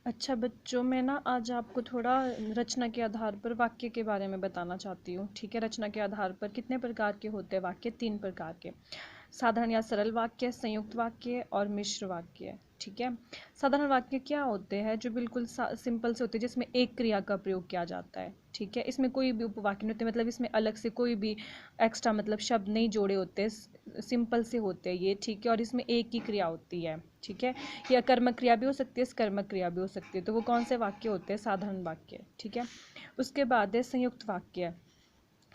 अच्छा बच्चों, मैं ना आज आपको थोड़ा रचना के आधार पर वाक्य के बारे में बताना चाहती हूँ। ठीक है, रचना के आधार पर कितने प्रकार के होते हैं वाक्य? 3 प्रकार के। साधारण या सरल वाक्य, संयुक्त वाक्य और मिश्र वाक्य। ठीक है, साधारण वाक्य क्या होते हैं? जो बिल्कुल सिंपल से होते हैं, जिसमें एक क्रिया का प्रयोग किया जाता है। ठीक है, इसमें कोई भी उपवाक्य नहीं होते, मतलब इसमें अलग से कोई भी एक्स्ट्रा मतलब शब्द नहीं जोड़े होते, सिंपल से होते हैं ये। ठीक है, और इसमें एक ही क्रिया होती है। ठीक है, या कर्मक क्रिया भी हो सकती है, कर्मक क्रिया भी हो सकती है। तो वो कौन से वाक्य होते हैं? साधारण वाक्य। ठीक है, उसके बाद है संयुक्त वाक्य।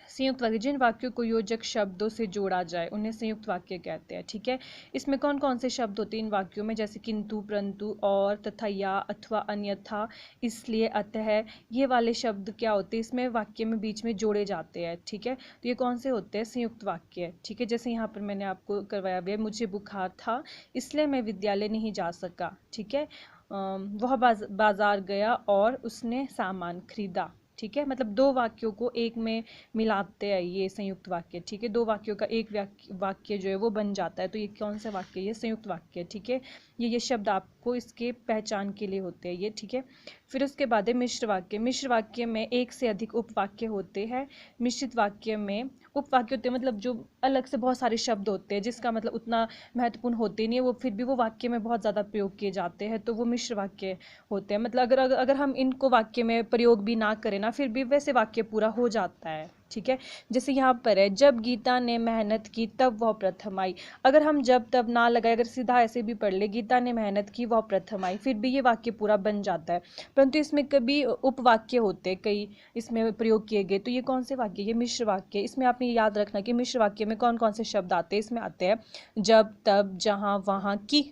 संयुक्त वाक्य, जिन वाक्यों को योजक शब्दों से जोड़ा जाए उन्हें संयुक्त वाक्य कहते हैं। ठीक है, इसमें कौन कौन से शब्द होते हैं इन वाक्यों में? जैसे किंतु, परंतु, और, तथा, या, अथवा, अन्यथा, इसलिए, अतः, ये वाले शब्द क्या होते हैं? इसमें वाक्य में बीच में जोड़े जाते हैं। ठीक है, तो ये कौन से होते हैं? संयुक्त वाक्य। ठीक है, जैसे यहाँ पर मैंने आपको करवाया हुआ है, मुझे बुखार था इसलिए मैं विद्यालय नहीं जा सका। ठीक है, वह बाजार गया और उसने सामान खरीदा। ठीक है, मतलब दो वाक्यों को एक में मिलाते हैं ये संयुक्त वाक्य। ठीक है, दो वाक्यों का एक वाक्य जो है वो बन जाता है। तो ये कौन सा वाक्य? ये संयुक्त वाक्य। ठीक है, ये शब्द आपको इसके पहचान के लिए होते हैं ये। ठीक है, फिर उसके बाद है मिश्र वाक्य। मिश्र वाक्य में एक से अधिक उपवाक्य होते हैं। मिश्रित वाक्य में उपवाक्य होते हैं, मतलब जो अलग से बहुत सारे शब्द होते हैं जिसका मतलब उतना महत्वपूर्ण होते नहीं है, वो फिर भी वो वाक्य में बहुत ज़्यादा प्रयोग किए जाते हैं, तो वो मिश्र वाक्य होते हैं। मतलब अगर हम इनको वाक्य में प्रयोग भी ना करें ना, फिर भी वैसे वाक्य पूरा हो जाता है। ठीक है, जैसे यहाँ पर है, जब गीता ने मेहनत की तब वह प्रथम आई। अगर हम जब तब ना लगाए, अगर सीधा ऐसे भी पढ़ ले, गीता ने मेहनत की वह प्रथम आई, फिर भी ये वाक्य पूरा बन जाता है। परंतु इसमें कभी उपवाक्य होते कई इसमें प्रयोग किए गए, तो ये कौन से वाक्य? ये मिश्र वाक्य। इसमें आपने याद रखना कि मिश्र वाक्य में कौन कौन से शब्द आते हैं। इसमें आते हैं जब, तब, जहाँ, वहाँ, की,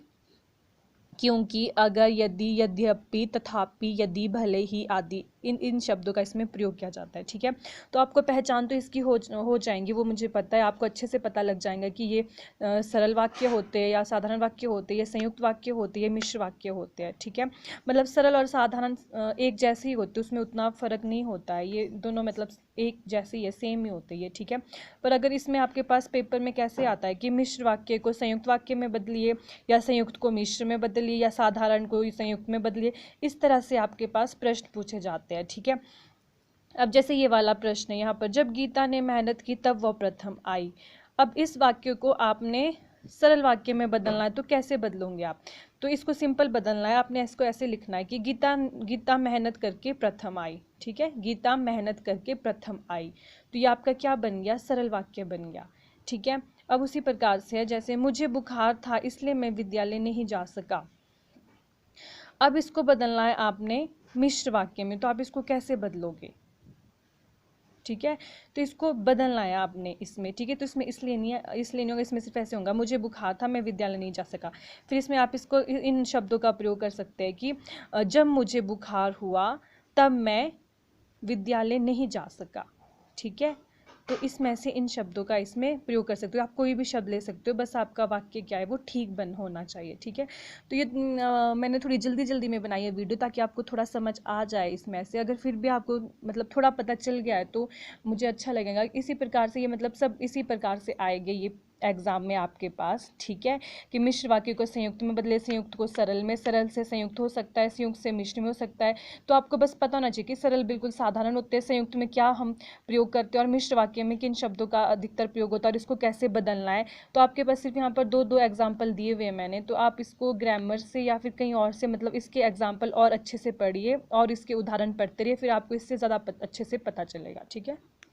क्योंकि, अगर, यदि, यद्यपि, तथापि, यदि, भले ही आदि, इन शब्दों का इसमें प्रयोग किया जाता है। ठीक है, तो आपको पहचान तो इसकी हो जाएंगी, वो मुझे पता है। आपको अच्छे से पता लग जाएगा कि ये सरल वाक्य होते हैं या साधारण वाक्य होते हैं, ये संयुक्त वाक्य होते हैं, ये मिश्र वाक्य होते हैं। ठीक है, मतलब सरल और साधारण एक जैसे ही होते हैं, उसमें उतना फर्क नहीं होता है। ये दोनों मतलब एक जैसे ही है, सेम ही होते हैं ये। ठीक है, पर अगर इसमें आपके पास पेपर में कैसे आता है कि मिश्र वाक्य को संयुक्त वाक्य में बदलिए, या संयुक्त को मिश्र में बदलिए, या साधारण को संयुक्त में बदलिए, इस तरह से आपके पास प्रश्न पूछे जाते हैं। ठीक है, अब जैसे ये वाला प्रश्न है यहाँ पर, जब गीता ने मेहनत की तब वह प्रथम आई। अब इस वाक्य को आपने सरल वाक्य में बदलना है, तो कैसे बदलोगे आप? तो इसको सिंपल बदलना है, आपने इसको ऐसे लिखना है कि गीता मेहनत करके प्रथम आई। ठीक है, गीता मेहनत करके प्रथम आई, तो ये आपका क्या बन गया? सरल वाक्य बन गया। ठीक है, अब उसी प्रकार से है, जैसे मुझे बुखार था इसलिए मैं विद्यालय नहीं जा सका। अब इसको बदलना है आपने मिश्र वाक्य में, तो आप इसको कैसे बदलोगे? ठीक है, तो इसको बदलना है आपने इसमें। ठीक है, तो इसमें इसलिए नहीं होगा, इसमें सिर्फ ऐसे होगा, मुझे बुखार था मैं विद्यालय नहीं जा सका। फिर इसमें आप इसको इन शब्दों का प्रयोग कर सकते हैं कि जब मुझे बुखार हुआ तब मैं विद्यालय नहीं जा सका। ठीक है, तो इसमें से इन शब्दों का इसमें प्रयोग कर सकते हो। आप कोई भी शब्द ले सकते हो, बस आपका वाक्य क्या है वो ठीक बन होना चाहिए। ठीक है, तो ये मैंने थोड़ी जल्दी जल्दी में बनाई है वीडियो, ताकि आपको थोड़ा समझ आ जाए इसमें से। अगर फिर भी आपको मतलब थोड़ा पता चल गया है तो मुझे अच्छा लगेगा। इसी प्रकार से ये मतलब सब इसी प्रकार से आएंगे ये एग्जाम में आपके पास। ठीक है, कि मिश्र वाक्य को संयुक्त में बदले, संयुक्त को सरल में, सरल से संयुक्त हो सकता है, संयुक्त से मिश्र में हो सकता है। तो आपको बस पता होना चाहिए कि सरल बिल्कुल साधारण होते हैं, संयुक्त में क्या हम प्रयोग करते हैं, और मिश्र वाक्य में किन शब्दों का अधिकतर प्रयोग होता है और इसको कैसे बदलना है। तो आपके पास सिर्फ यहाँ पर दो दो एग्जाम्पल दिए हुए हैं मैंने, तो आप इसको ग्रामर से या फिर कहीं और से मतलब इसके एग्जाम्पल और अच्छे से पढ़िए और इसके उदाहरण पढ़ते रहिए, फिर आपको इससे ज़्यादा अच्छे से पता चलेगा। ठीक है।